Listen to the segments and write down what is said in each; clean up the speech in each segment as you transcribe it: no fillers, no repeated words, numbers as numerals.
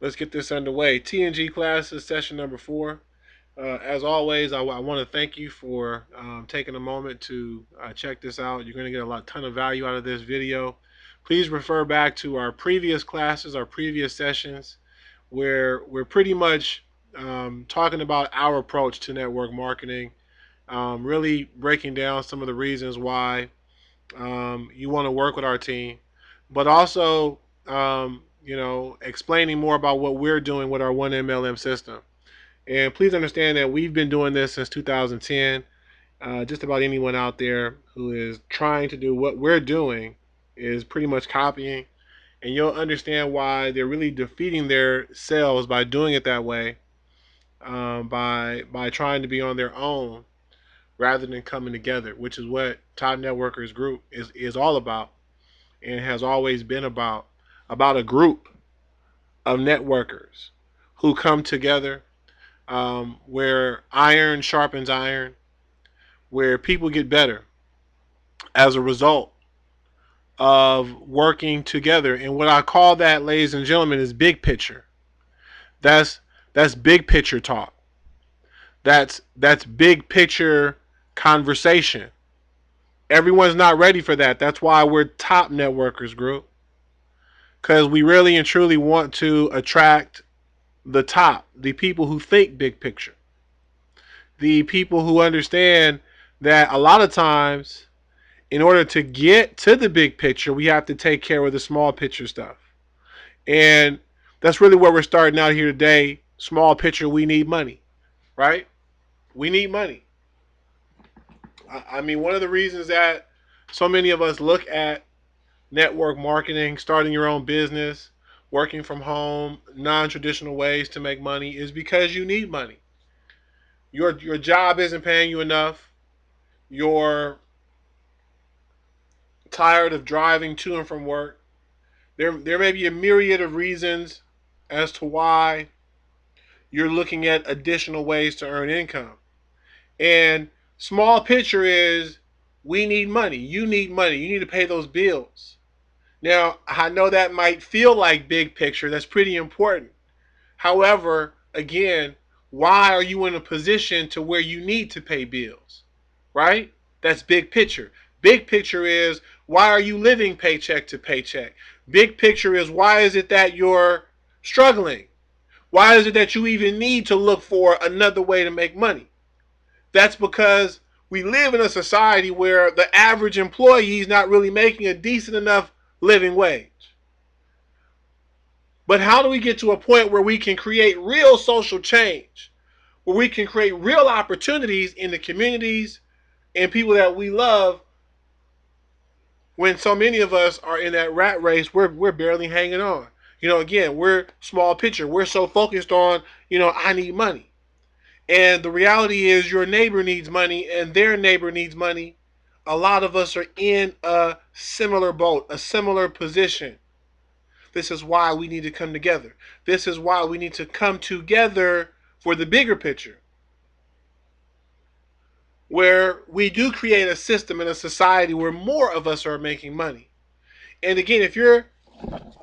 Let's get this underway. TNG Classes, session number 4. As always, I want to thank you for taking a moment to check this out. You're going to get ton of value out of this video. Please refer back to our previous classes, our previous sessions, where we're pretty much talking about our approach to network marketing, really breaking down some of the reasons why you want to work with our team, but also, explaining more about what we're doing with our 1MLM system. And please understand that we've been doing this since 2010. Just about anyone out there who is trying to do what we're doing is pretty much copying, and you'll understand why they're really defeating their selves by doing it that way, by trying to be on their own rather than coming together, which is what TopNetworkersGroup is all about and has always been about a group of networkers who come together, where iron sharpens iron, where people get better as a result of working together. And what I call that, ladies and gentlemen, is big picture. That's big picture talk. That's big picture conversation. Everyone's not ready for that. That's why we're Top Networkers Group, because we really and truly want to attract the top, the people who think big picture, the people who understand that a lot of times, in order to get to the big picture, we have to take care of the small picture stuff. And that's really where we're starting out here today. Small picture, we need money, right? We need money. I mean, one of the reasons that so many of us look at network marketing, starting your own business, working from home, non-traditional ways to make money is because you need money. Your job isn't paying you enough. You're tired of driving to and from work. There may be a myriad of reasons as to why you're looking at additional ways to earn income. And small picture is, we need money. You need money. You need to pay those bills. Now, I know that might feel like big picture. That's pretty important. However, again, why are you in a position to where you need to pay bills? Right? That's big picture. Big picture is, why are you living paycheck to paycheck? Big picture is, why is it that you're struggling? Why is it that you even need to look for another way to make money? That's because we live in a society where the average employee is not really making a decent enough living wage. But how do we get to a point where we can create real social change, where we can create real opportunities in the communities and people that we love, when so many of us are in that rat race? We're barely hanging on. Again, we're small picture. We're so focused on, I need money. And the reality is, your neighbor needs money and their neighbor needs money. A lot of us are in a similar boat, a similar position. This is why we need to come together. This is why we need to come together for the bigger picture, where we do create a system and a society where more of us are making money. And again, if you're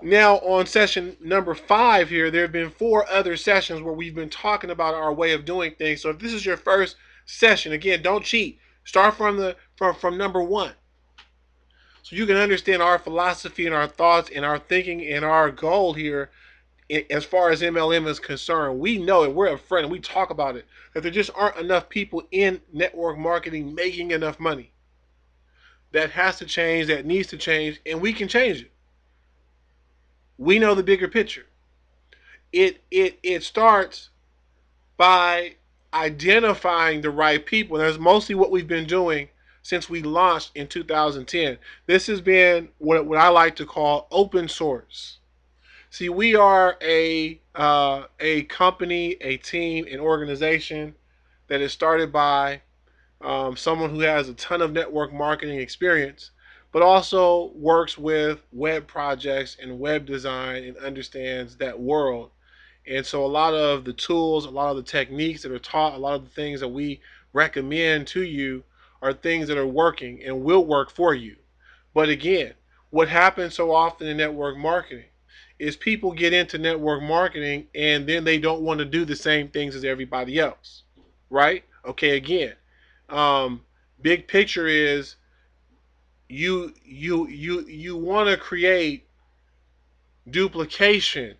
now on session number 5 here, there have been 4 other sessions where we've been talking about our way of doing things. So if this is your first session, again, don't cheat. Start from number 1. So you can understand our philosophy and our thoughts and our thinking and our goal here as far as MLM is concerned. We know it. We're a friend. We talk about it. That there just aren't enough people in network marketing making enough money. That has to change. That needs to change. And we can change it. We know the bigger picture. It starts by identifying the right people. And that's mostly what we've been doing since we launched in 2010. This has been what I like to call open source. See, we are a company, a team, an organization that is started by someone who has a ton of network marketing experience, but also works with web projects and web design and understands that world. And so a lot of the tools, a lot of the techniques that are taught, a lot of the things that we recommend to you are things that are working and will work for you. But again, what happens so often in network marketing is people get into network marketing and then they don't want to do the same things as everybody else, right? Okay, again, um, big picture is you want to create duplication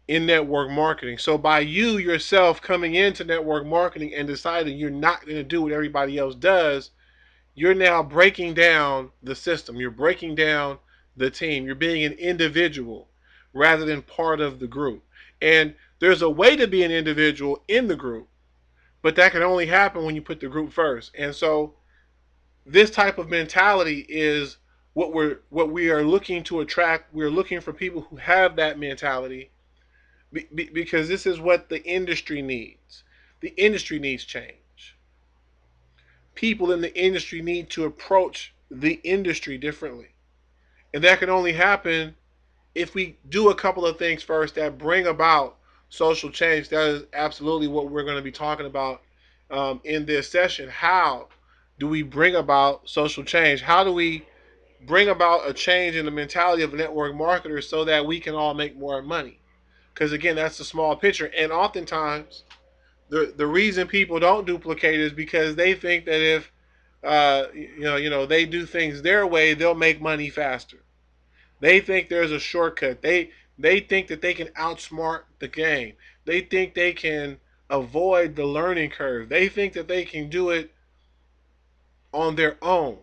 in network marketing. So by you yourself coming into network marketing and deciding you're not going to do what everybody else does, you're now breaking down the system. You're breaking down the team. You're being an individual rather than part of the group. And there's a way to be an individual in the group, but that can only happen when you put the group first. And so this type of mentality is what we are looking to attract. We're looking for people who have that mentality because this is what the industry needs. The industry needs change. People in the industry need to approach the industry differently. And that can only happen if we do a couple of things first that bring about social change. That is absolutely what we're going to be talking about in this session. How do we bring about social change? How do we bring about a change in the mentality of network marketers so that we can all make more money? Because again, that's the small picture. And oftentimes, the reason people don't duplicate is because they think that if they do things their way, they'll make money faster. They think there's a shortcut. They think that they can outsmart the game. They think they can avoid the learning curve. They think that they can do it on their own,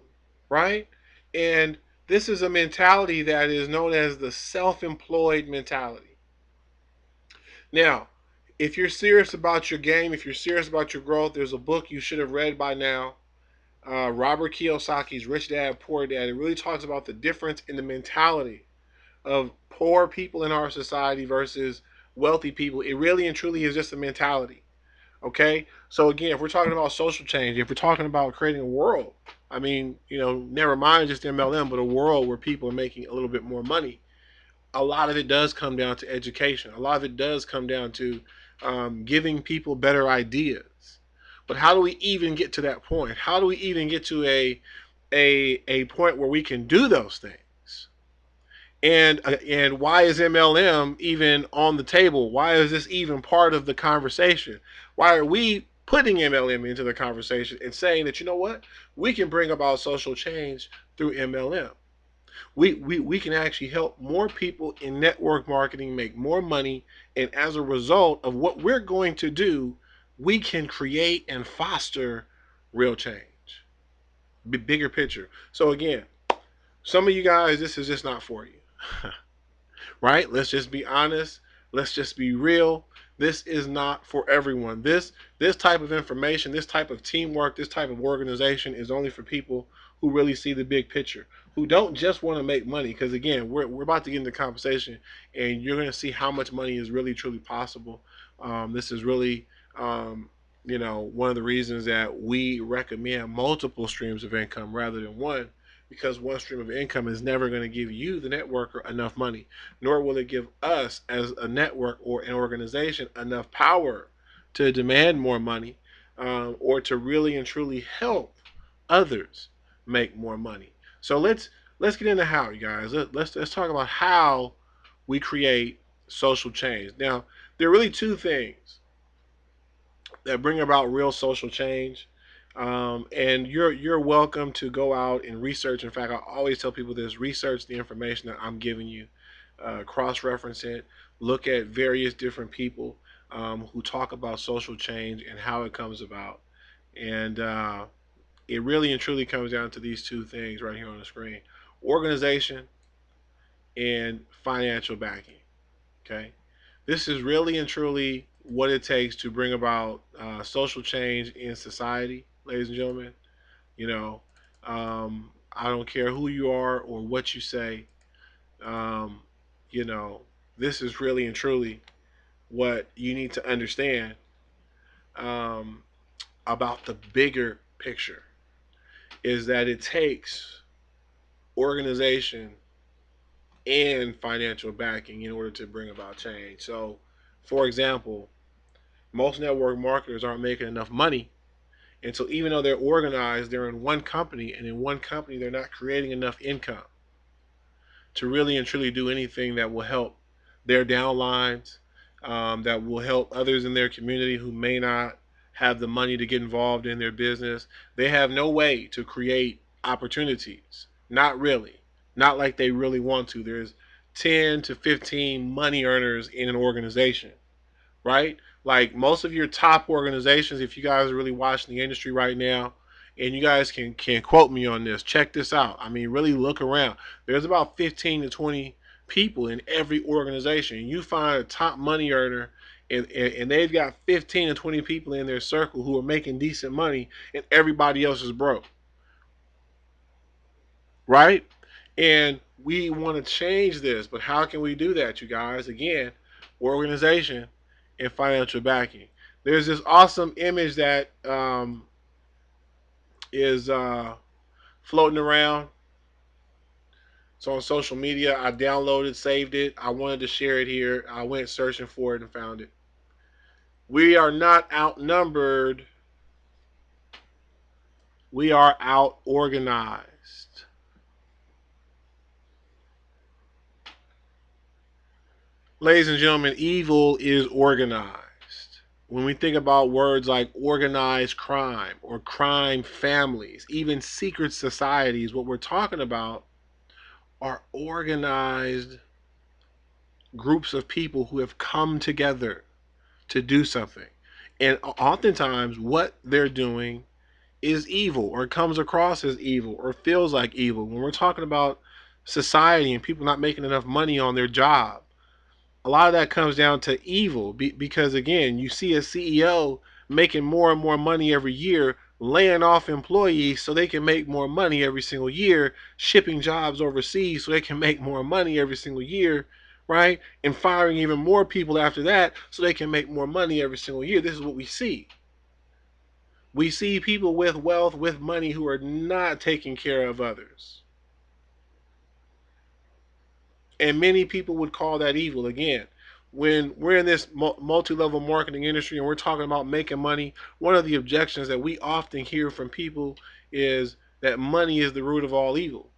right? And this is a mentality that is known as the self-employed mentality. Now, if you're serious about your game, if you're serious about your growth, there's a book you should have read by now. Robert Kiyosaki's Rich Dad, Poor Dad. It really talks about the difference in the mentality of poor people in our society versus wealthy people. It really and truly is just a mentality. Okay? So again, if we're talking about social change, if we're talking about creating a world, I mean, never mind just MLM, but a world where people are making a little bit more money. A lot of it does come down to education. A lot of it does come down to giving people better ideas. But how do we even get to that point? How do we even get to a point where we can do those things? And why is MLM even on the table? Why is this even part of the conversation? Why are we putting MLM into the conversation and saying that, you know what, we can bring about social change through MLM? We can actually help more people in network marketing make more money, and as a result of what we're going to do, we can create and foster real change. Bigger picture. So again, some of you guys, this is just not for you. Right? Let's just be honest. Let's just be real. This is not for everyone. This type of information, this type of teamwork, this type of organization is only for people who really see the big picture, who don't just want to make money. Because again, we're about to get into conversation, and you're going to see how much money is really truly possible. This is really one of the reasons that we recommend multiple streams of income rather than one, because one stream of income is never going to give you, the networker, enough money, nor will it give us as a network or an organization enough power to demand more money, or to really and truly help others make more money. So let's get into how, you guys. Let's talk about how we create social change. Now, there are really two things that bring about real social change. And you're welcome to go out and research. In fact, I always tell people this: research the information that I'm giving you, cross-reference it, look at various different people who talk about social change and how it comes about. And it really and truly comes down to these two things right here on the screen: organization and financial backing. Okay, this is really and truly what it takes to bring about social change in society, ladies and gentlemen. You know, I don't care who you are or what you say. Um, you know, this is really and truly what you need to understand um, about the bigger picture is that it takes organization and financial backing in order to bring about change. So, for example, most network marketers aren't making enough money. And so even though they're organized, they're in one company, and in one company they're not creating enough income to really and truly do anything that will help their downlines, that will help others in their community who may not have the money to get involved in their business. They have no way to create opportunities. Not really. Not like they really want to. There's 10 to 15 money earners in an organization, right? Like most of your top organizations, if you guys are really watching the industry right now, and you guys can quote me on this, check this out. I mean, really look around. There's about 15 to 20 people in every organization. You find a top money earner, and they've got 15 to 20 people in their circle who are making decent money, and everybody else is broke, right? And we want to change this, but how can we do that, you guys? Again, organization and financial backing. There's this awesome image that is floating around. It's on social media. I downloaded, saved it. I wanted to share it here. I went searching for it and found it. We are not outnumbered. We are out organized. Ladies and gentlemen, evil is organized. When we think about words like organized crime or crime families, even secret societies, what we're talking about are organized groups of people who have come together to do something. And oftentimes, what they're doing is evil or comes across as evil or feels like evil. When we're talking about society and people not making enough money on their job, a lot of that comes down to evil because again, you see a CEO making more and more money every year, laying off employees so they can make more money every single year, shipping jobs overseas so they can make more money every single year, right? And firing even more people after that so they can make more money every single year. This is what we see. We see people with wealth, with money, who are not taking care of others. And many people would call that evil. Again, when we're in this multi-level marketing industry and we're talking about making money, one of the objections that we often hear from people is that money is the root of all evil.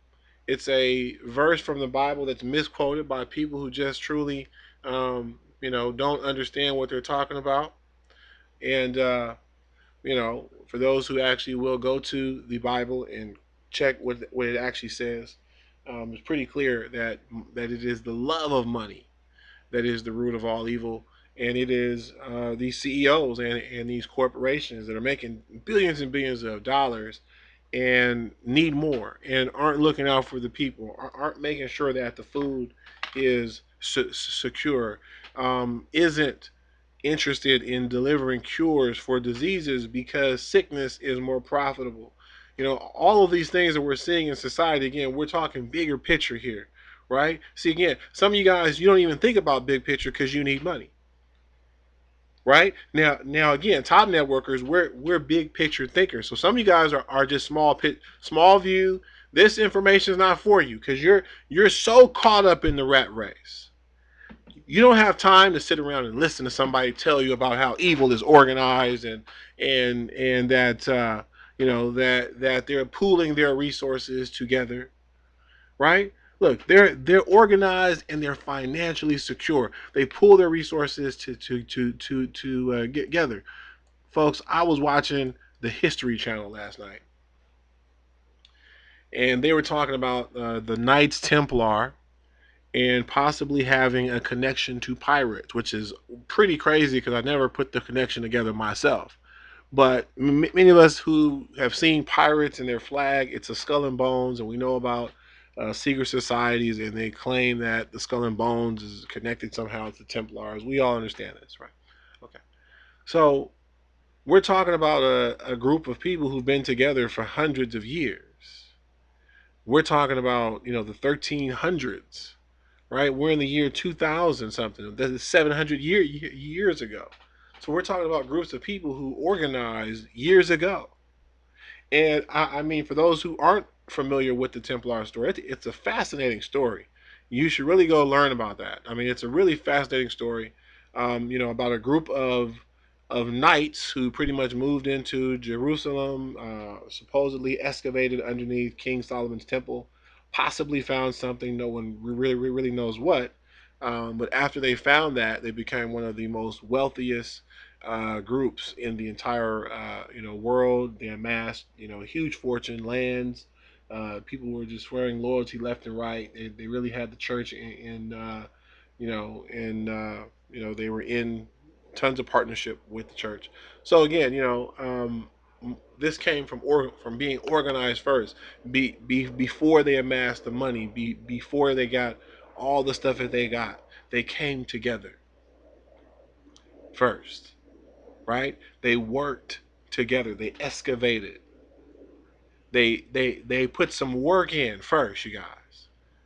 It's a verse from the Bible that's misquoted by people who just truly, don't understand what they're talking about. And for those who actually will go to the Bible and check what it actually says, it's pretty clear that it is the love of money that is the root of all evil, and it is these CEOs and these corporations that are making billions and billions of dollars and need more and aren't looking out for the people, aren't making sure that the food is secure, isn't interested in delivering cures for diseases because sickness is more profitable. All of these things that we're seeing in society, again, we're talking bigger picture here, right? See, again, some of you guys, you don't even think about big picture because you need money, right? Now, again, top networkers, we're big picture thinkers. So some of you guys are just small view. This information is not for you because you're so caught up in the rat race. You don't have time to sit around and listen to somebody tell you about how evil is organized and that that they're pooling their resources together, right? Look, they're organized and they're financially secure. They pool their resources to get together. Folks, I was watching the History Channel last night, and they were talking about the Knights Templar and possibly having a connection to pirates, which is pretty crazy because I never put the connection together myself. But many of us who have seen pirates and their flag, it's a skull and bones, and we know about secret societies, and they claim that the skull and bones is connected somehow to Templars. We all understand this, right? Okay. So we're talking about a group of people who've been together for hundreds of years. We're talking about, the 1300s, right? We're in the year 2000 something. That is 700 years ago. So we're talking about groups of people who organized years ago. And I mean, for those who aren't familiar with the Templar story, it's a fascinating story. You should really go learn about that. I mean, it's a really fascinating story. About a group of knights who pretty much moved into Jerusalem, supposedly excavated underneath King Solomon's temple, possibly found something. No one really knows what, But after they found that, they became one of the most wealthiest groups in the entire world. They amassed huge fortune, lands. People were just swearing loyalty left and right. They really had the church they were in tons of partnership with the church. So again, this came from being organized first, before they amassed the money, before they got all the stuff that they got. They came together first, right? They worked together. They excavated. They put some work in first, you guys.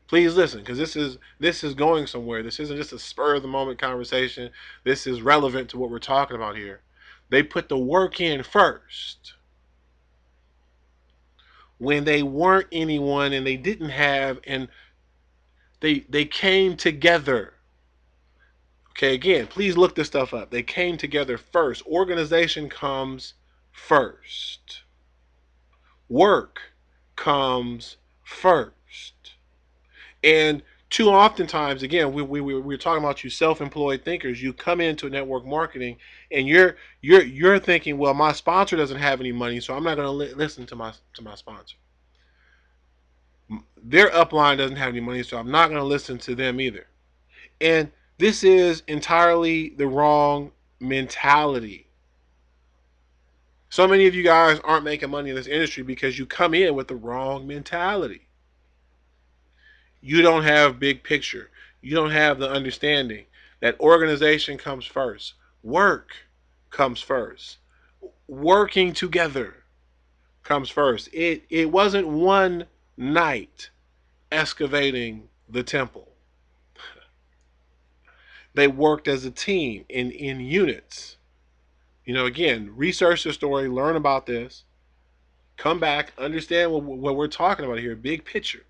Please listen, because this is going somewhere. This isn't just a spur of the moment conversation. This is relevant to what we're talking about here. They put the work in first when they weren't anyone and they didn't have, and they came together. Okay, again, please look this stuff up. They came together first. Organization comes first. Work comes first. And too oftentimes, again, we're talking about you self-employed thinkers. You come into network marketing and you're thinking, well, my sponsor doesn't have any money, so I'm not going to listen to my sponsor. Their upline doesn't have any money, so I'm not going to listen to them either. And this is entirely the wrong mentality. So many of you guys aren't making money in this industry because you come in with the wrong mentality. You don't have big picture. You don't have the understanding that organization comes first. Work comes first. Working together comes first. It wasn't one night excavating the temple. They worked as a team in units. Again, research the story, learn about this, come back, understand what we're talking about here, big picture.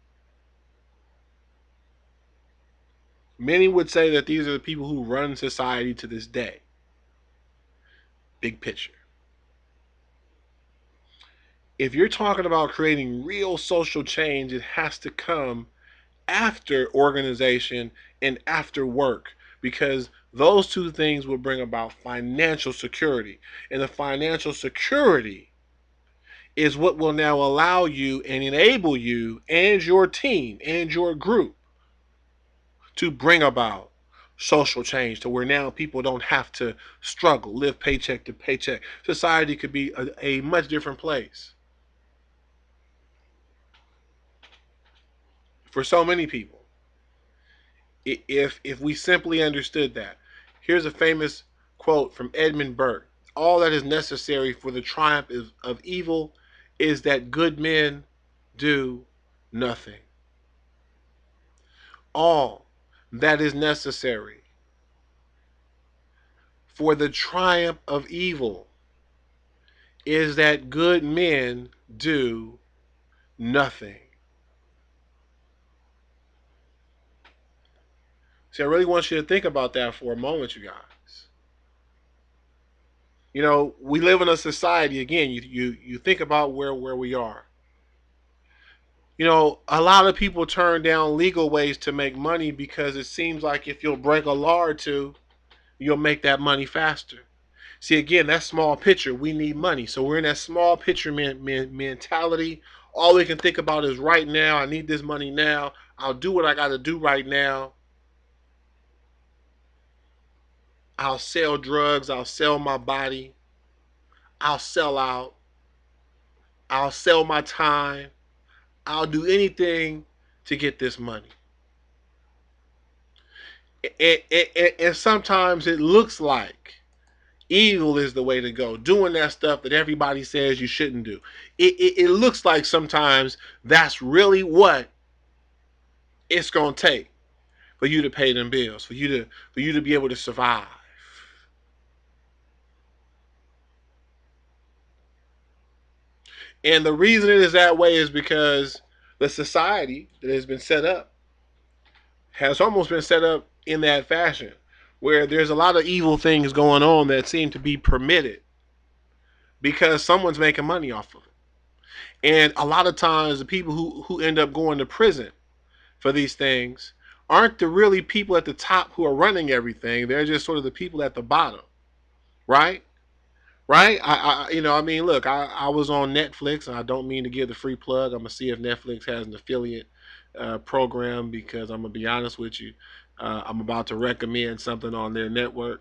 Many would say that these are the people who run society to this day. Big picture. If you're talking about creating real social change, it has to come after organization and after work, because those two things will bring about financial security. And the financial security is what will now allow you and enable you and your team and your group to bring about social change to where now people don't have to struggle, live paycheck to paycheck. Society could be a much different place for so many people if we simply understood that. Here's a famous quote from Edmund Burke: all that is necessary for the triumph of evil is that good men do nothing. All that is necessary for the triumph of evil is that good men do nothing. See, I really want you to think about that for a moment, you guys. We live in a society, again, you think about where we are. A lot of people turn down legal ways to make money because it seems like if you'll break a law or two, you'll make that money faster. See, again, that small picture. We need money. So we're in that small picture mentality. All we can think about is right now. I need this money now. I'll do what I got to do right now. I'll sell drugs. I'll sell my body. I'll sell out. I'll sell my time. I'll do anything to get this money. And sometimes it looks like evil is the way to go. Doing that stuff that everybody says you shouldn't do. It looks like sometimes that's really what it's gonna take for you to pay them bills, for you to be able to survive. And the reason it is that way is because the society that has been set up has almost been set up in that fashion, where there's a lot of evil things going on that seem to be permitted because someone's making money off of it. And a lot of times the people who end up going to prison for these things aren't the really people at the top who are running everything. They're just sort of the people at the bottom, right? Right? I mean, look, I was on Netflix, and I don't mean to give the free plug. I'm gonna see if Netflix has an affiliate program, because I'm gonna be honest with you, I'm about to recommend something on their network.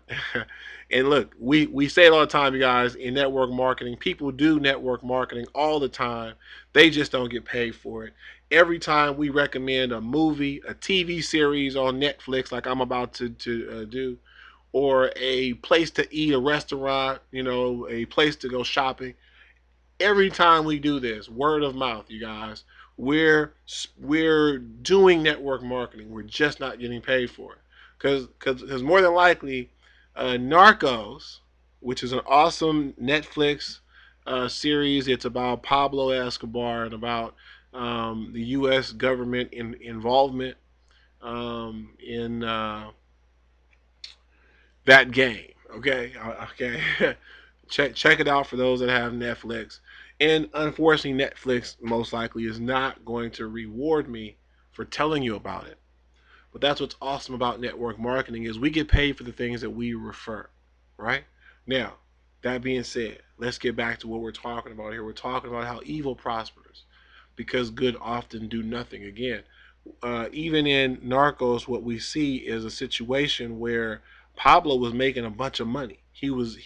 And look, we say it all the time, you guys. In network marketing, people do network marketing all the time. They just don't get paid for it. Every time we recommend a movie, a TV series on Netflix, like I'm about to do, or a place to eat, a restaurant, a place to go shopping. Every time we do this, word of mouth, you guys, we're we're doing network marketing. We're just not getting paid for it, because more than likely, Narcos, which is an awesome Netflix series. It's about Pablo Escobar and about the U.S. government involvement in that game. Okay, okay. Check it out for those that have Netflix. And unfortunately, Netflix most likely is not going to reward me for telling you about it. But that's what's awesome about network marketing is we get paid for the things that we refer, right? Now, that being said, let's get back to what we're talking about here. We're talking about how evil prospers because good often do nothing. Again, even in Narcos, what we see is a situation where Pablo was making a bunch of money. He was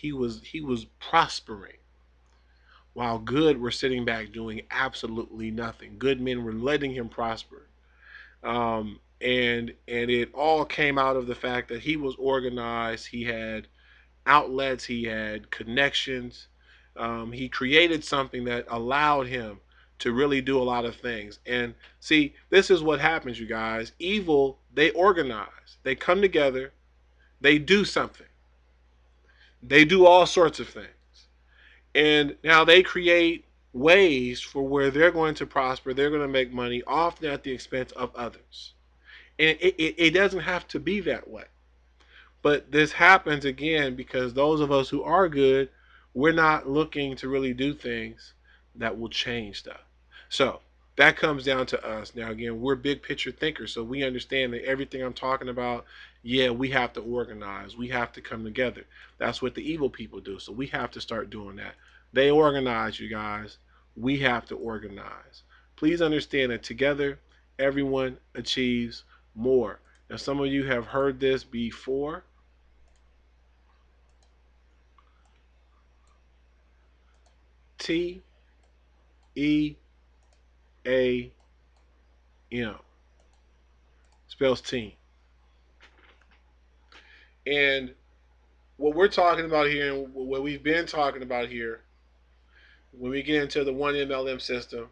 prospering, while good were sitting back doing absolutely nothing. Good men were letting him prosper, and it all came out of the fact that he was organized. He had outlets. He had connections. He created something that allowed him to really do a lot of things. And see, this is what happens, you guys. Evil, they organize, they come together, they do something, they do all sorts of things. And now they create ways for where they're going to prosper, they're going to make money, often at the expense of others. And it doesn't have to be that way. But this happens again because those of us who are good, we're not looking to really do things that will change stuff. So that comes down to us. Now, again, we're big picture thinkers, so we understand that everything I'm talking about, yeah, we have to organize. We have to come together. That's what the evil people do. So we have to start doing that. They organize, you guys. We have to organize. Please understand that together, everyone achieves more. Now, some of you have heard this before. Team spells team. And what we're talking about here, and what we've been talking about here, when we get into the one MLM system,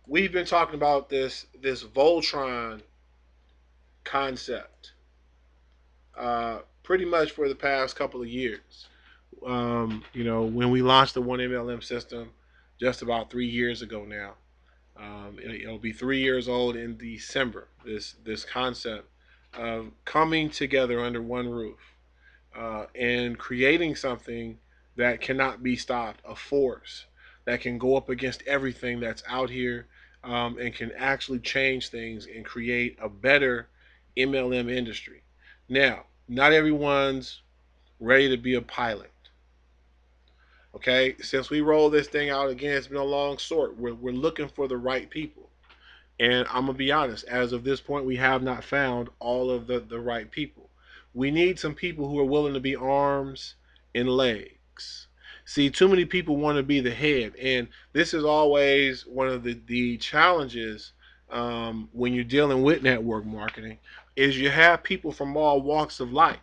we've been talking about this Voltron concept pretty much for the past couple of years. When we launched the one MLM system just about 3 years ago now. It'll be 3 years old in December. This concept of coming together under one roof and creating something that cannot be stopped, a force that can go up against everything that's out here, and can actually change things and create a better MLM industry. Now, not everyone's ready to be a pilot. Okay, since we roll this thing out again, it's been a long sort. We're looking for the right people. And I'm going to be honest, as of this point, we have not found all of the right people. We need some people who are willing to be arms and legs. See, too many people want to be the head. And this is always one of the challenges when you're dealing with network marketing is you have people from all walks of life.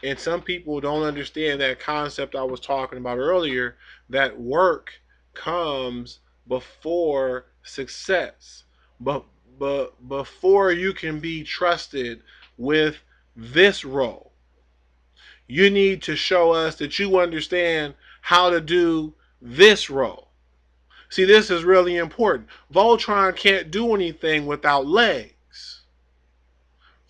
And some people don't understand that concept I was talking about earlier, that work comes before success. But before you can be trusted with this role, you need to show us that you understand how to do this role. See, this is really important. Voltron can't do anything without legs.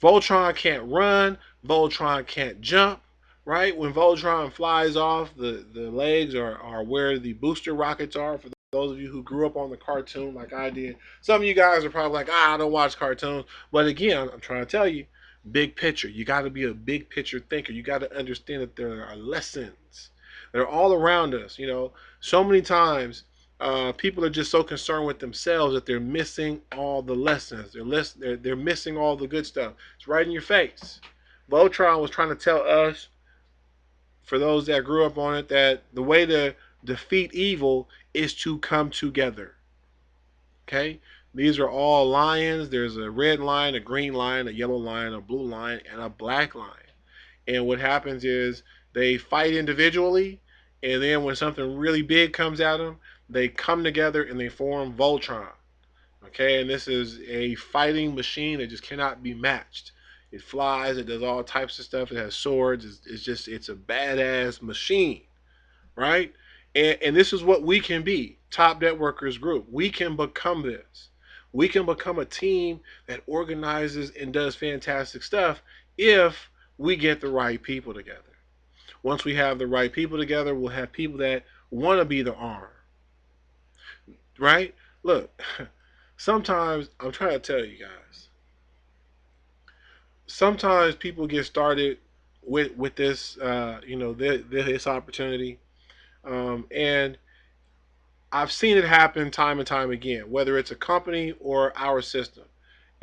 Voltron can't run. Voltron can't jump. Right? When Voltron flies off, the legs are where the booster rockets are for Those of you who grew up on the cartoon like I did, some of you guys are probably like, I don't watch cartoons. But again, I'm trying to tell you, big picture. You got to be a big picture thinker. You got to understand that there are lessons that are all around us. So many times people are just so concerned with themselves that they're missing all the lessons. They're missing all the good stuff. It's right in your face. Voltron was trying to tell us, for those that grew up on it, that the way to defeat evil is to come together. Okay? These are all lions. There's a red lion, a green lion, a yellow lion, a blue lion, and a black lion. And what happens is they fight individually, and then when something really big comes at them, they come together and they form Voltron. Okay? And this is a fighting machine that just cannot be matched. It flies, it does all types of stuff, it has swords, it's a badass machine, right? And this is what we can be. Top Networkers Group. We can become this. We can become a team that organizes and does fantastic stuff if we get the right people together. Once we have the right people together, we'll have people that want to be the arm, right? Look, sometimes I'm trying to tell you guys. Sometimes people get started with this, this opportunity, and I've seen it happen time and time again, whether it's a company or our system.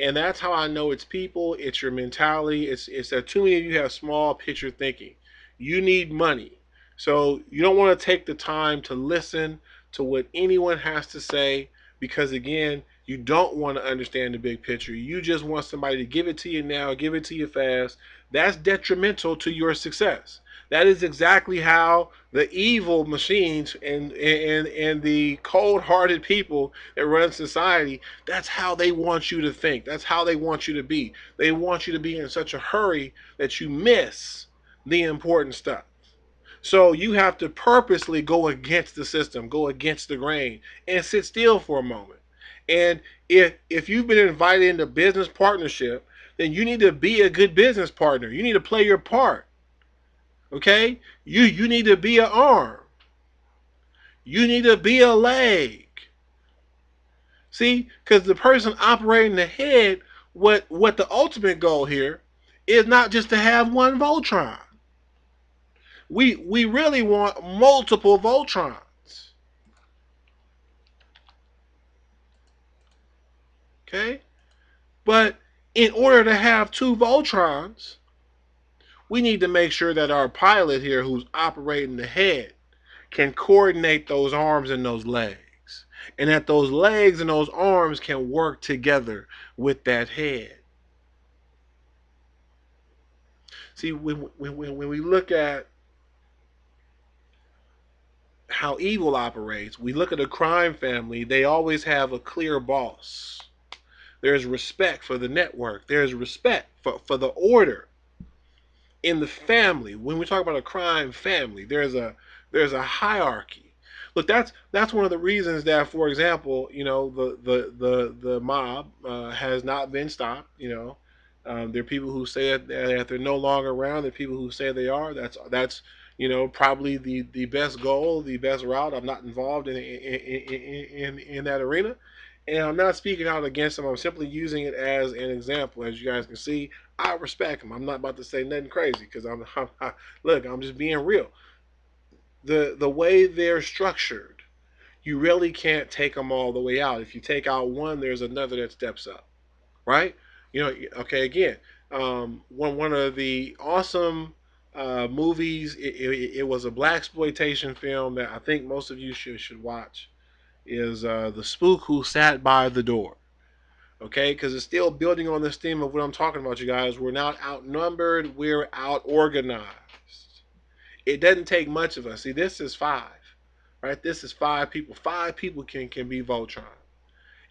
And that's how I know it's people, it's your mentality. It's that too many of you have small picture thinking. You need money. So you don't want to take the time to listen to what anyone has to say because again, you don't want to understand the big picture. You just want somebody to give it to you now, give it to you fast. That's detrimental to your success. That is exactly how the evil machines and the cold-hearted people that run society, that's how they want you to think. That's how they want you to be. They want you to be in such a hurry that you miss the important stuff. So you have to purposely go against the system, go against the grain, and sit still for a moment. And if you've been invited into business partnership, then you need to be a good business partner. You need to play your part. Okay? You need to be an arm. You need to be a leg. See, because the person operating the head, what the ultimate goal here is not just to have one Voltron. We really want multiple Voltrons. Okay? But in order to have two Voltrons, we need to make sure that our pilot here who's operating the head can coordinate those arms and those legs. And that those legs and those arms can work together with that head. See, when we look at how evil operates, we look at a crime family, they always have a clear boss. There's respect for the network. There's respect for the order in the family. When we talk about a crime family, there's a hierarchy. Look, that's one of the reasons that, for example, the mob has not been stopped. There are people who say that they're no longer around. There are people who say they are. That's probably the best goal, the best route. I'm not involved in that arena, and I'm not speaking out against them. I'm simply using it as an example. As you guys can see, I respect them. I'm not about to say nothing crazy because look, I'm just being real. The way they're structured, you really can't take them all the way out. If you take out one, there's another that steps up, right? Okay. Again, one of the awesome movies. It was a blaxploitation film that I think most of you should watch. Is The Spook Who Sat by the Door. Okay, because it's still building on this theme of what I'm talking about, you guys. We're not outnumbered, we're out organized. It doesn't take much of us. See, this is five, right? This is five people. Five people can be Voltron.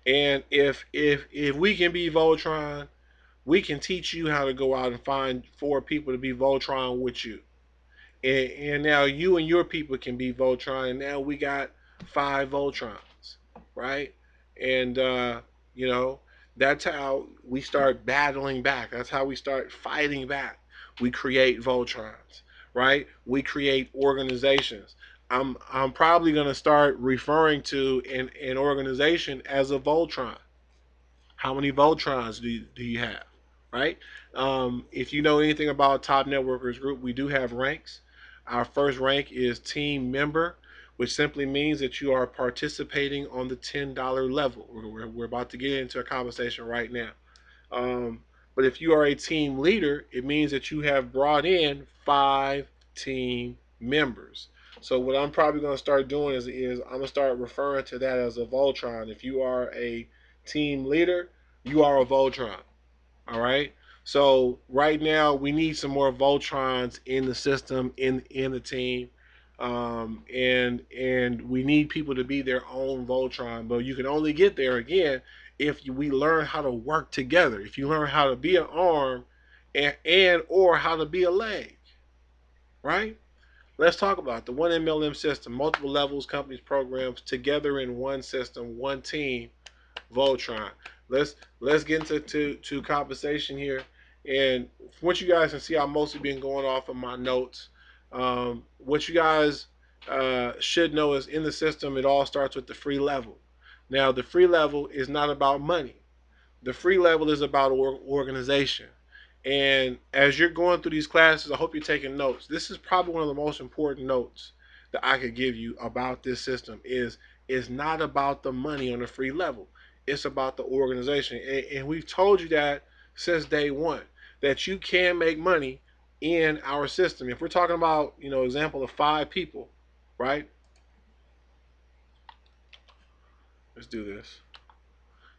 And if we can be Voltron, we can teach you how to go out and find four people to be Voltron with you. And now you and your people can be Voltron, and now we got five Voltrons, right? And you know that's how we start battling back. That's how we start fighting back. We create Voltrons, right? We create organizations. I'm probably gonna start referring to an organization as a Voltron. How many Voltrons do you have? Right? If you know anything about Top Networkers Group, we do have ranks. Our first rank is team member, which simply means that you are participating on the $10 level. We're about to get into a conversation right now. Um, but if you are a team leader, it means that you have brought in 5 team members. So what I'm probably going to start doing is I'm going to start referring to that as a Voltron. If you are a team leader, you are a Voltron. All right. So right now we need some more Voltrons in the system, in the team, and we need people to be their own Voltron. But you can only get there again if we learn how to work together. If you learn how to be an arm, and or how to be a leg. Right. Let's talk about the one MLM system, multiple levels, companies, programs together in one system, one team, Voltron. Let's get into conversation here, and what you guys can see, I've mostly been going off of my notes. What you guys should know is in the system, it all starts with the free level. Now, the free level is not about money. The free level is about organization. And as you're going through these classes, I hope you're taking notes. This is probably one of the most important notes that I could give you about this system is it's not about the money on the free level. It's about the organization. And we've told you that since day one, that you can make money in our system. If we're talking about, example of 5 people, right? Let's do this.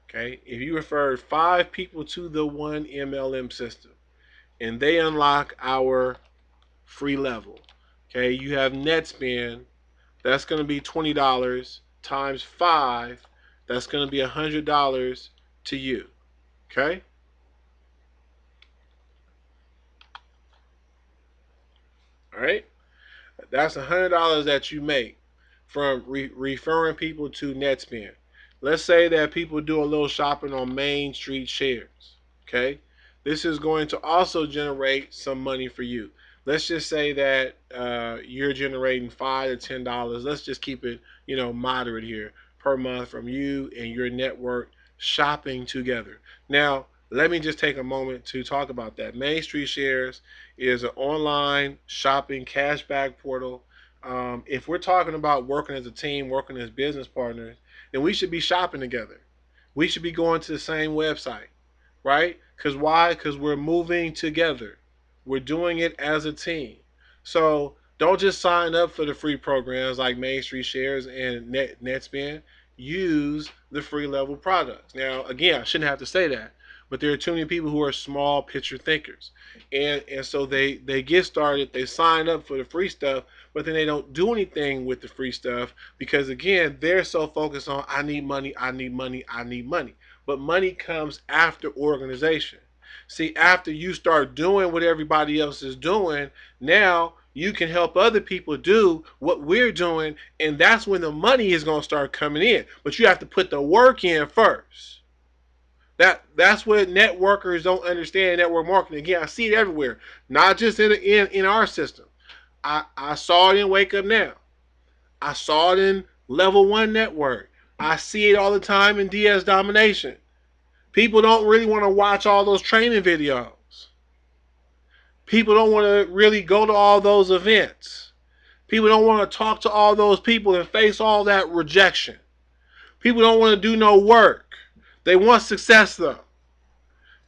Okay. If you referred 5 people to the one MLM system, and they unlock our free level. Okay, you have net spend. That's going to be $20 times 5. That's going to be $100 to you. Okay. All right. That's $100 that you make from referring people to NetSpend. Let's say that people do a little shopping on Main Street shares. Okay, this is going to also generate some money for you. Let's just say that you're generating $5 to $10. Let's just keep it, moderate here per month from you and your network shopping together. Now, let me just take a moment to talk about that. Main Street Shares is an online shopping cashback portal. If we're talking about working as a team, working as business partners, then we should be shopping together. We should be going to the same website, right? Because why? Because we're moving together. We're doing it as a team. So don't just sign up for the free programs like Main Street Shares and NetSpend. Use the free level products. Now, again, I shouldn't have to say that, but there are too many people who are small picture thinkers, and so they get started, they sign up for the free stuff, but then they don't do anything with the free stuff because again they're so focused on I need money, I need money, I need money. But money comes after organization. See, after you start doing what everybody else is doing, now you can help other people do what we're doing, and that's when the money is going to start coming in. But you have to put the work in first. That's what networkers don't understand. Network marketing. Again, I see it everywhere, not just in our system. I saw it in Wake Up Now. I saw it in Level 1 Network. I see it all the time in DS Domination. People don't really want to watch all those training videos. People don't want to really go to all those events. People don't want to talk to all those people and face all that rejection. People don't want to do no work. They want success though.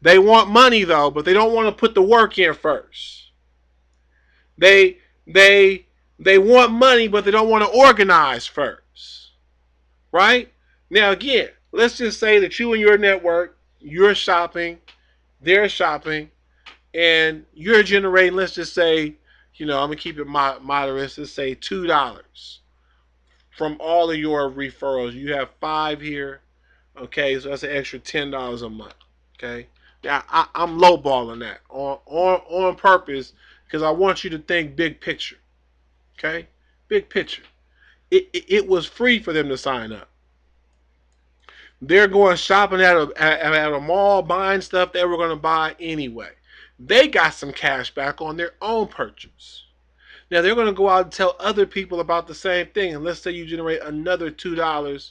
They want money though, but they don't want to put the work in first. They they they want money, but they don't want to organize first. Right? Now again, let's just say that you and your network, you're shopping, they're shopping, and you're generating, let's just say, I'm gonna keep it moderate, let's say $2 from all of your referrals. You have 5 here. Okay, so that's an extra $10 a month. Okay. Now I'm lowballing that on purpose because I want you to think big picture. Okay, big picture. It was free for them to sign up. They're going shopping at a mall, buying stuff they were going to buy anyway. They got some cash back on their own purchase. Now they're going to go out and tell other people about the same thing, and let's say you generate another $2,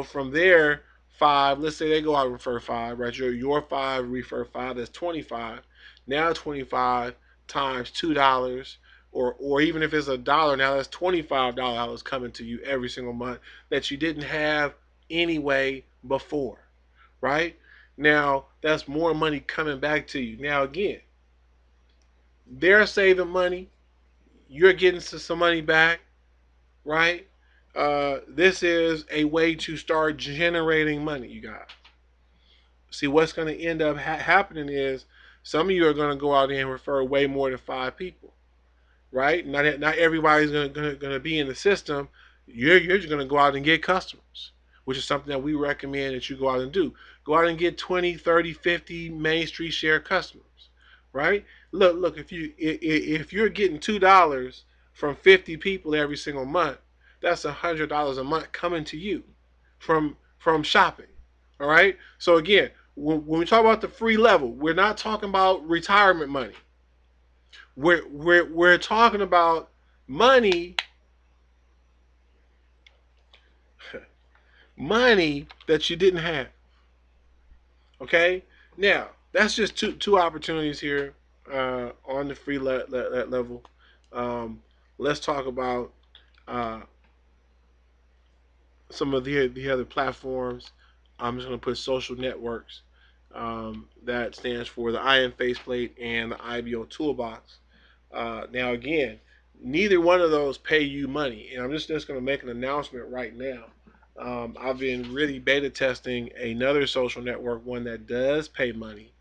from their five. Let's say they go out and refer five, right? Your five refer five. That's 25. Now 25 times $2, or even if it's $1, now that's $25 coming to you every single month that you didn't have anyway before, right? Now that's more money coming back to you. Now again, they're saving money. You're getting some money back, right? This is a way to start generating money, you guys. See, what's going to end up happening is some of you are going to go out there and refer way more than five people, right? Not everybody's going to be in the system. You're just going to go out and get customers, which is something that we recommend that you go out and do. Go out and get 20, 30, 50 Main Street share customers, right? Look. If you're getting $2 from 50 people every single month, that's $100 a month coming to you from shopping. All right. So again, when we talk about the free level, we're not talking about retirement money. We're talking about money money that you didn't have. Okay. Now that's just two opportunities here on the free level. Um, let's talk about uh, some of the other platforms. I'm just going to put social networks. That stands for the IM faceplate and the IBO toolbox. Now, again, neither one of those pay you money, and I'm just going to make an announcement right now. I've been really beta testing another social network, one that does pay money,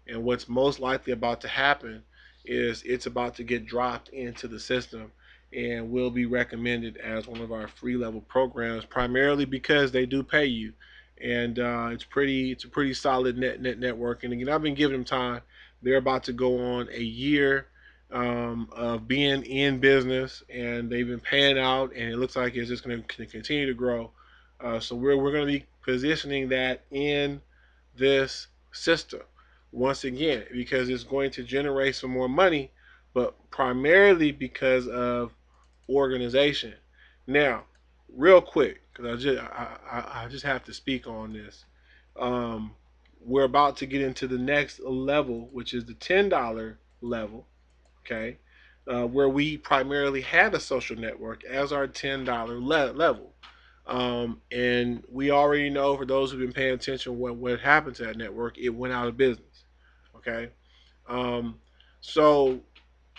and what's most likely about to happen is it's about to get dropped into the system and will be recommended as one of our free level programs, primarily because they do pay you, and it's a pretty solid net network. And again, I've been giving them time. They're about to go on a year of being in business, and they've been paying out, and it looks like it's just going to continue to grow. So we're going to be positioning that in this system once again because it's going to generate some more money, but primarily because of organization. Now, real quick, because I just have to speak on this. Um, we're about to get into the next level, which is the $10 level. Okay, where we primarily had a social network as our $10 level. And we already know, for those who've been paying attention, what happened to that network. It went out of business. Okay. Um, so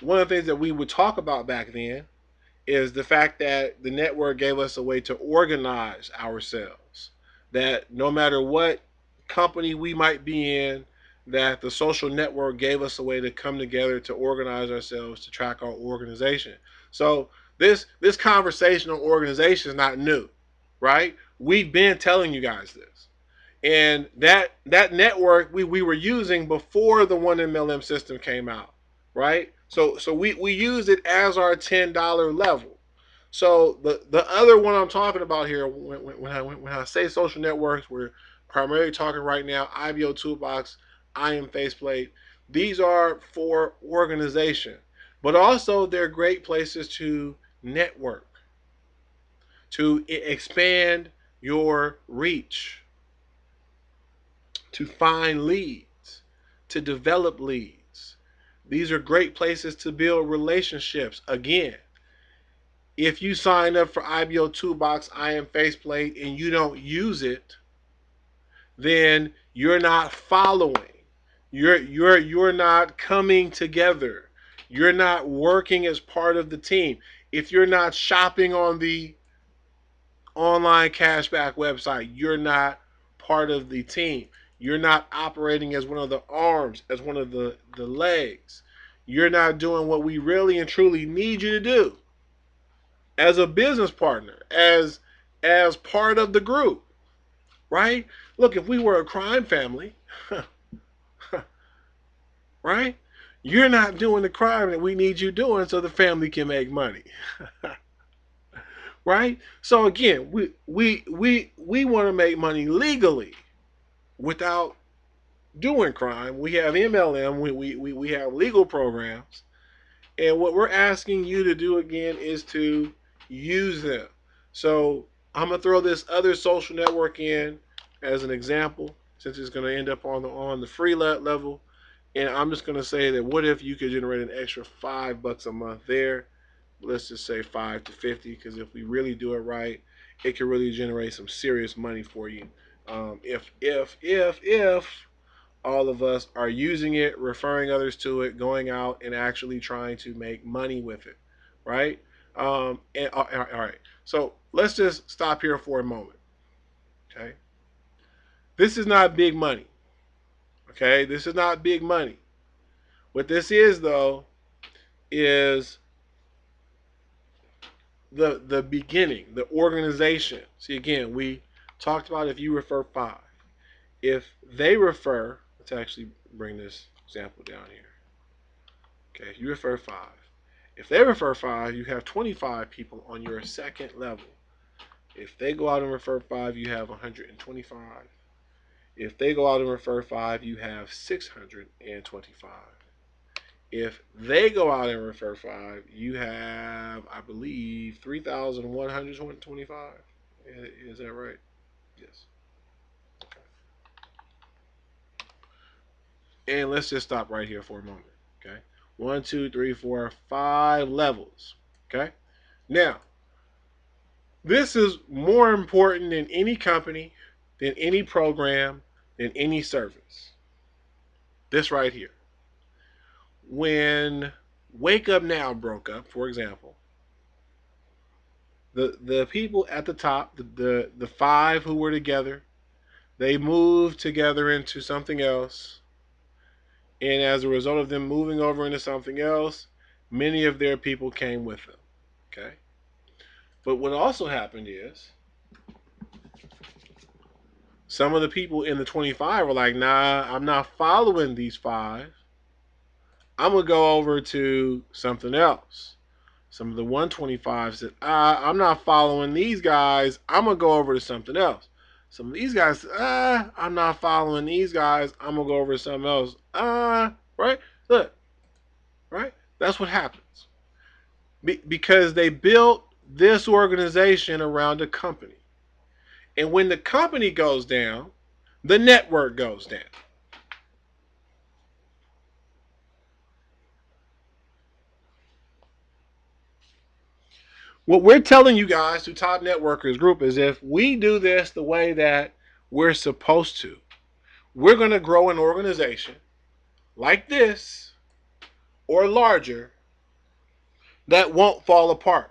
one of the things that we would talk about back then is the fact that the network gave us a way to organize ourselves. That no matter what company we might be in, that the social network gave us a way to come together to organize ourselves to track our organization. So this conversation on organization is not new, right? We've been telling you guys this. And that network we were using before the 1MLM system came out, right? So we used it as our $10 level. So the other one I'm talking about here, when I say social networks, we're primarily talking right now IBO Toolbox, IM Faceplate. These are for organization, but also they're great places to network, to expand your reach, to find leads, to develop leads. These are great places to build relationships. Again, if you sign up for IBO Toolbox, IM Faceplate, and you don't use it, then you're not following. You're not coming together. You're not working as part of the team. If you're not shopping on the online cashback website, you're not part of the team. You're not operating as one of the arms, as one of the legs. You're not doing what we really and truly need you to do as a business partner, as part of the group, right? Look, if we were a crime family, right? You're not doing the crime that we need you doing so the family can make money. Right? So again, we want to make money legally without doing crime. We have MLM, we have legal programs, And what we're asking you to do again is to use them. So I'm gonna throw this other social network in as an example, since it's gonna end up on the free level. And I'm just gonna say that what if you could generate an extra $5 a month there? Let's just say 5 to 50, because if we really do it right, it can really generate some serious money for you. If all of us are using it, referring others to it, going out and actually trying to make money with it, right? And all right, so let's just stop here for a moment. Okay, this is not big money. Okay, this is not big money. What this is though is the beginning, the organization. See, again, we talked about if you refer 5. If they refer, let's actually bring this example down here. Okay, if you refer 5. If they refer 5, you have 25 people on your second level. If they go out and refer 5, you have 125. If they go out and refer 5, you have 625. If they go out and refer 5, you have, I believe, 3,125. Is that right? Yes. Okay. And let's just stop right here for a moment. Okay. 1, 2, 3, 4, 5 levels. Okay. Now, this is more important than any company, than any program, than any service. This right here. When Wake Up Now broke up, for example, the people at the top, the 5 who were together, they moved together into something else. And as a result of them moving over into something else, many of their people came with them. Okay. But what also happened is some of the people in the 25 were like, nah, I'm not following these 5. I'm going to go over to something else. Some of the 125 said, I'm not following these guys. I'm going to go over to something else. Some of these guys said, I'm not following these guys. I'm going to go over to something else. Right? Look, right? That's what happens. Because they built this organization around a company. And when the company goes down, the network goes down. What we're telling you guys through Top Networkers Group is if we do this the way that we're supposed to, we're going to grow an organization like this or larger that won't fall apart.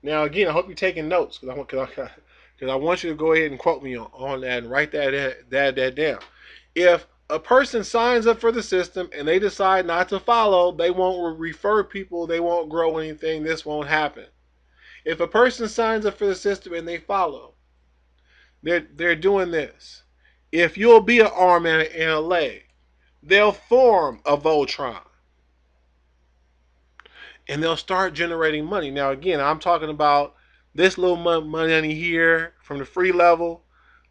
Now, again, I hope you're taking notes because I want you to go ahead and quote me on that and write that down. If a person signs up for the system and they decide not to follow, they won't refer people, they won't grow anything, this won't happen. If a person signs up for the system and they follow, they're doing this. If you'll be an arm and a leg, they'll form a Voltron and they'll start generating money. Now, again, I'm talking about this little money here from the free level.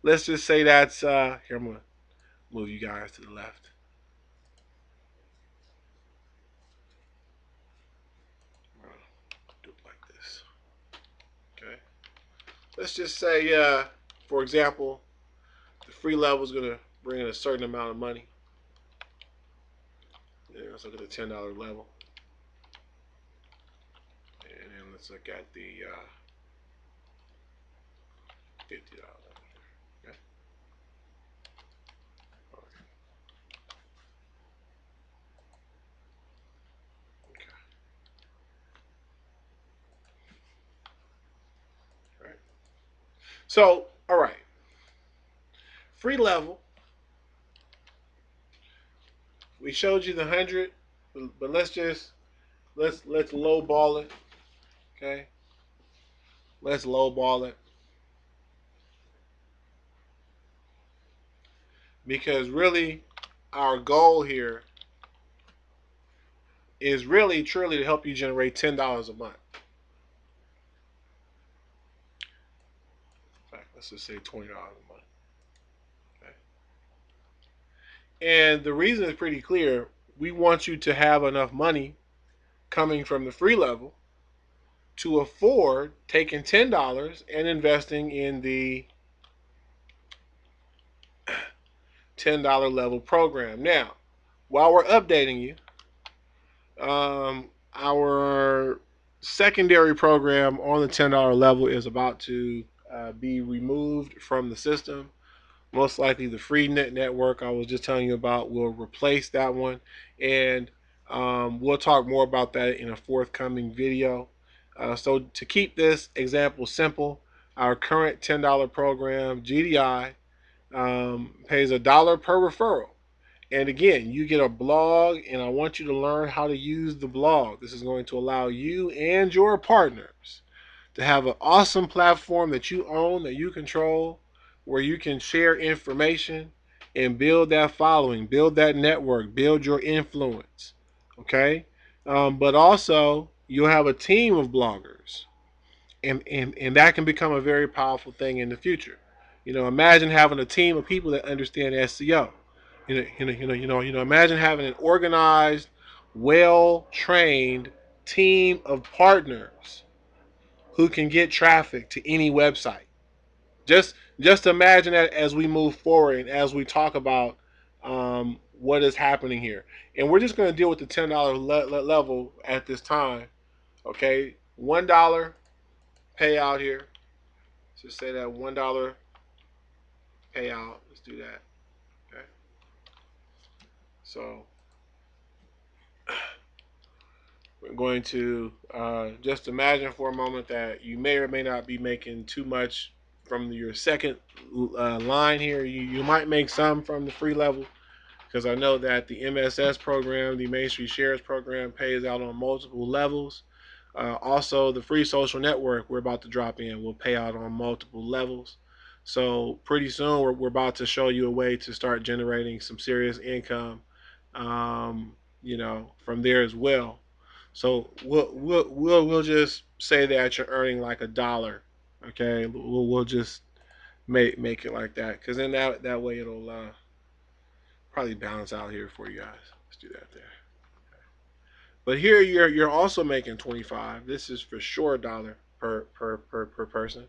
Let's just say that's here. I'm gonna move you guys to the left. Do it like this. Okay. Let's just say, for example, the free level is gonna bring in a certain amount of money. Yeah, let's look at the $10 level, and then let's look at the $50 level. Okay. Okay. All right. So, all right. Free level. We showed you the 100, but let's low ball it. Okay. Let's low ball it because really, our goal here is really truly to help you generate $10 a month. In fact, let's just say $20 a month. Okay. And the reason is pretty clear. We want you to have enough money coming from the free level to afford taking $10 and investing in the $10 level program. Now, while we're updating you, our secondary program on the $10 level is about to be removed from the system. Most likely, the free network I was just telling you about will replace that one, and we'll talk more about that in a forthcoming video. So, to keep this example simple, our current $10 program, GDI, pays $1 per referral. And again, you get a blog, and I want you to learn how to use the blog. This is going to allow you and your partners to have an awesome platform that you own, that you control, where you can share information and build that following, build that network, build your influence. Okay? But also, you'll have a team of bloggers, and that can become a very powerful thing in the future. Imagine having a team of people that understand SEO. Imagine having an organized, well-trained team of partners who can get traffic to any website. Just imagine that as we move forward and as we talk about what is happening here. And we're just going to deal with the $10 level at this time. Okay, $1 payout here. Let's just say that $1 payout. Let's do that. Okay, so we're going to just imagine for a moment that you may or may not be making too much from your second line here. You might make some from the free level, because I know that the MSS program, the Main Street Shares program, pays out on multiple levels. Also, the free social network we're about to drop in will pay out on multiple levels. So pretty soon we're about to show you a way to start generating some serious income, from there as well. So we'll just say that you're earning like $1. Okay, we'll just make it like that, because then that way it'll probably balance out here for you guys. Let's do that there. But here you're also making 25. This is for sure $1 per person.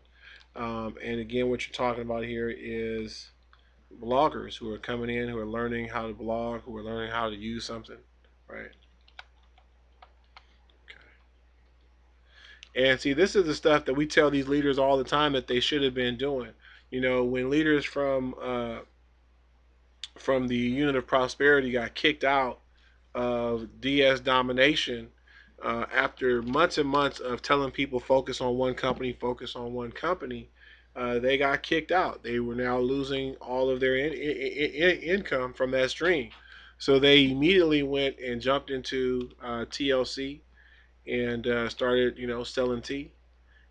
And again, what you're talking about here is bloggers who are coming in, who are learning how to blog, who are learning how to use something, right? And see, this is the stuff that we tell these leaders all the time that they should have been doing. When leaders from the unit of prosperity got kicked out of DS domination, after months and months of telling people focus on one company, they got kicked out. They were now losing all of their income from that stream. So they immediately went and jumped into TLC and started, selling tea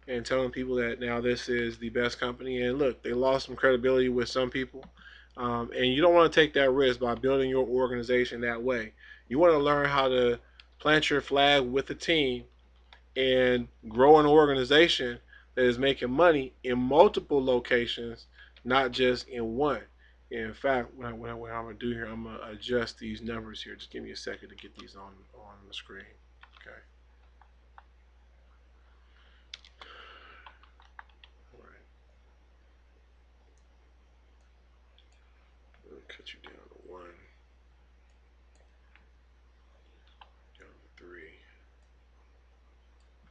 and telling people that now this is the best company. And look, they lost some credibility with some people. And you don't want to take that risk by building your organization that way. You want to learn how to plant your flag with a team and grow an organization that is making money in multiple locations, not just in one. In fact, what I'm going to do here, I'm going to adjust these numbers here. Just give me a second to get these on the screen. Okay. All right. I'll cut you down to 1, down to 3,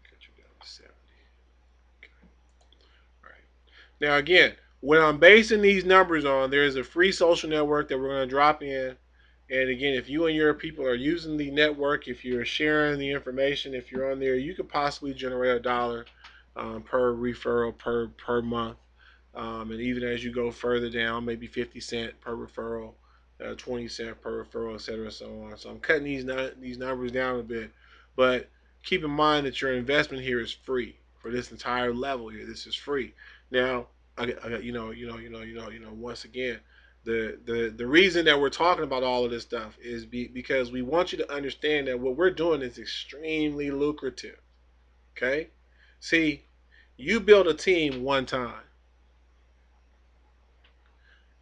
cut you down to 70. Okay. All right. Now, again, what I'm basing these numbers on, there is a free social network that we're going to drop in. And again, if you and your people are using the network, if you're sharing the information, if you're on there, you could possibly generate $1 per referral per month. And even as you go further down, maybe 50 cents per referral, 20 cents per referral, etc., so on. So I'm cutting these numbers down a bit, but keep in mind that your investment here is free for this entire level here. This is free. Now, once again, the reason that we're talking about all of this stuff is because we want you to understand that what we're doing is extremely lucrative. Okay, see, you build a team one time.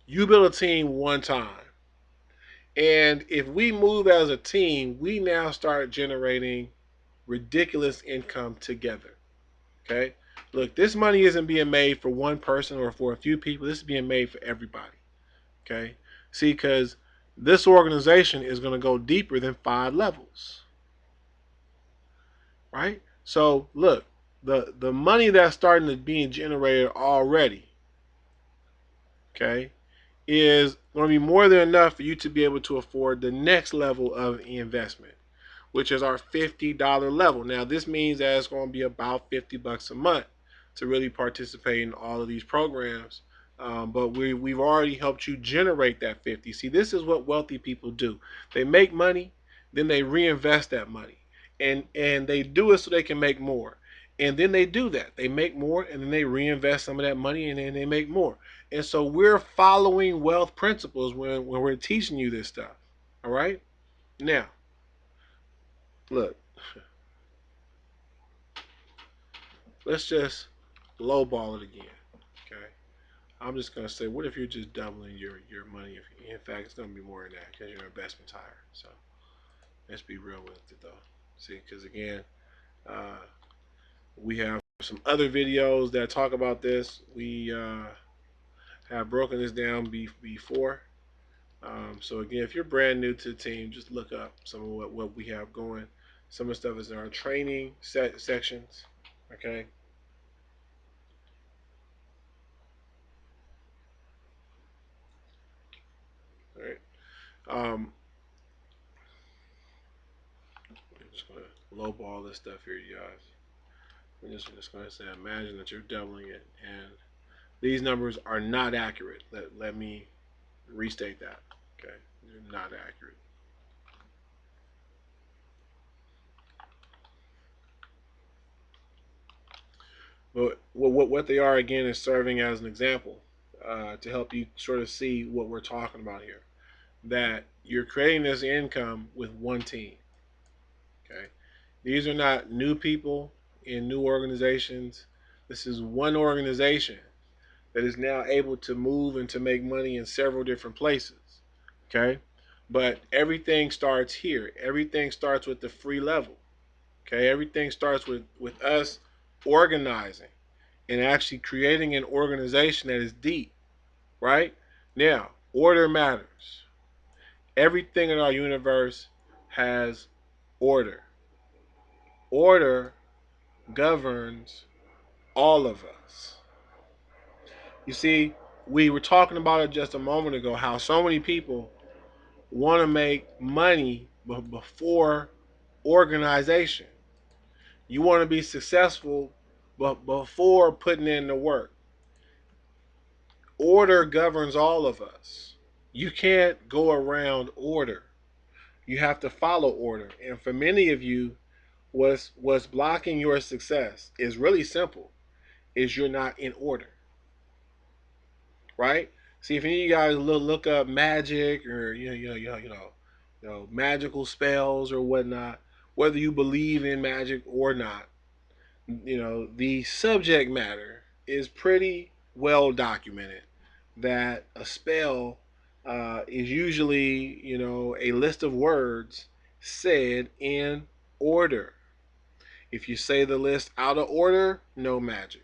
You build a team one time. And if we move as a team, we now start generating ridiculous income together. Okay? Look, this money isn't being made for one person or for a few people. This is being made for everybody. Okay? See, because this organization is going to go deeper than 5 levels. Right? So, look, the money that's starting to be generated already, okay, is going to be more than enough for you to be able to afford the next level of investment, which is our $50 level. Now, this means that it's going to be about $50 a month to really participate in all of these programs. But we've already helped you generate that 50. See, this is what wealthy people do. They make money, then they reinvest that money, and they do it so they can make more. And then they do that. They make more, and then they reinvest some of that money, and then they make more. And so we're following wealth principles when we're teaching you this stuff. All right? Now, look, let's just lowball it again. Okay. I'm just gonna say, what if you're just doubling your money? If in fact it's gonna be more than that because your investment's higher. So let's be real with it though. See, because again, uh, we have some other videos that talk about this. We have broken this down before. So again, if you're brand new to the team, just look up some of what we have going. Some of the stuff is in our training sections. Okay. All right. Um, I'm just gonna lowball this stuff here, you guys. I'm just gonna say, imagine that you're doubling it, and these numbers are not accurate. Let me restate that. Okay, they're not accurate. But what they are again is serving as an example to help you sort of see what we're talking about here. That you're creating this income with one team. Okay, these are not new people in new organizations. This is one organization that is now able to move and to make money in several different places. Okay, but everything starts here. Everything starts with the free level. Okay, everything starts with us organizing and actually creating an organization that is deep. Right now, order matters. Everything in our universe has order. Order governs all of us. You see, we were talking about it just a moment ago how so many people want to make money before organization. You want to be successful but before putting in the work. Order governs all of us. You can't go around order. You have to follow order. And for many of you, what's blocking your success is really simple. Is you're not in order. Right? See, if any of you guys look up magic or magical spells or whatnot, whether you believe in magic or not, the subject matter is pretty well documented. That a spell is usually a list of words said in order. If you say the list out of order, no magic.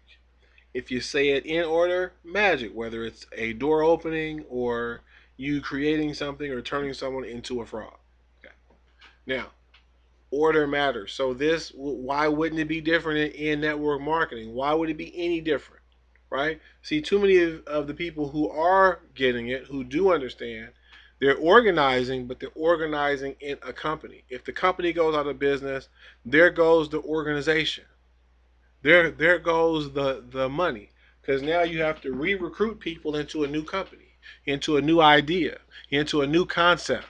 If you say it in order, magic, whether it's a door opening or you creating something or turning someone into a frog. Okay. Now, order matters. So why wouldn't it be different in network marketing? Why would it be any different? Right? See, too many of the people who are getting it, who do understand, they're organizing, but they're organizing in a company. If the company goes out of business, there goes the organization. There goes the money. Because now you have to re-recruit people into a new company, into a new idea, into a new concept.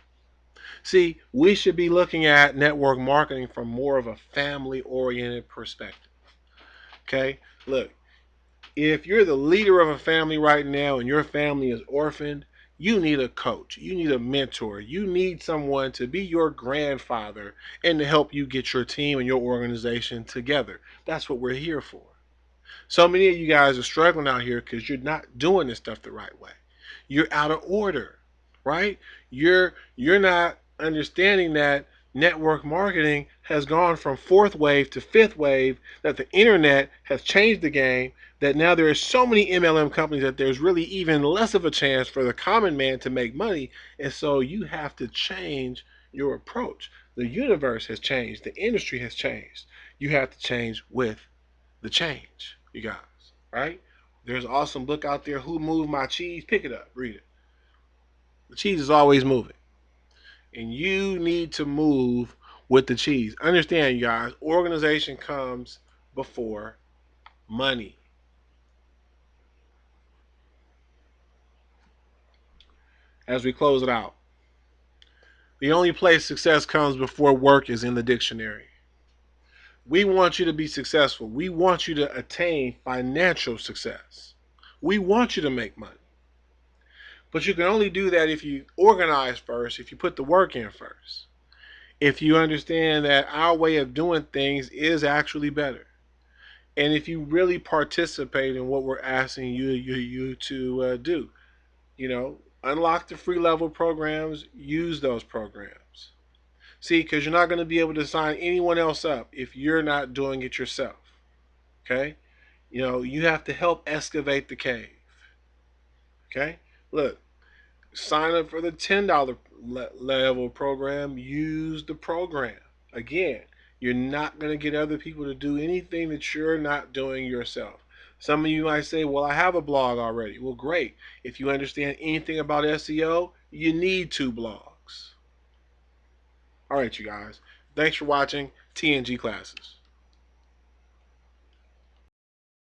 See, we should be looking at network marketing from more of a family-oriented perspective. Okay? Look, if you're the leader of a family right now and your family is orphaned, you need a coach. You need a mentor. You need someone to be your grandfather and to help you get your team and your organization together. That's what we're here for. So many of you guys are struggling out here because you're not doing this stuff the right way. You're out of order, right? You're not understanding that network marketing has gone from fourth wave to fifth wave, that the internet has changed the game, that now there are so many MLM companies that there's really even less of a chance for the common man to make money. And so you have to change your approach. The universe has changed, the industry has changed. You have to change with the change, you guys, right? There's an awesome book out there, Who Moved My Cheese? Pick it up, read it. The cheese is always moving, and you need to move with the cheese. Understand, you guys, organization comes before money. As we close it out, the only place success comes before work is in the dictionary. We want you to be successful. We want you to attain financial success. We want you to make money. But you can only do that if you organize first, if you put the work in first. If you understand that our way of doing things is actually better. And if you really participate in what we're asking you to do, unlock the free level programs, use those programs. See, because you're not going to be able to sign anyone else up if you're not doing it yourself. Okay? You have to help excavate the cave. Okay? Look, sign up for the $10 level program, use the program. Again, you're not going to get other people to do anything that you're not doing yourself. Some of you might say, well, I have a blog already. Well, great. If you understand anything about SEO, you need 2 blogs. All right, you guys. Thanks for watching TNG Classes.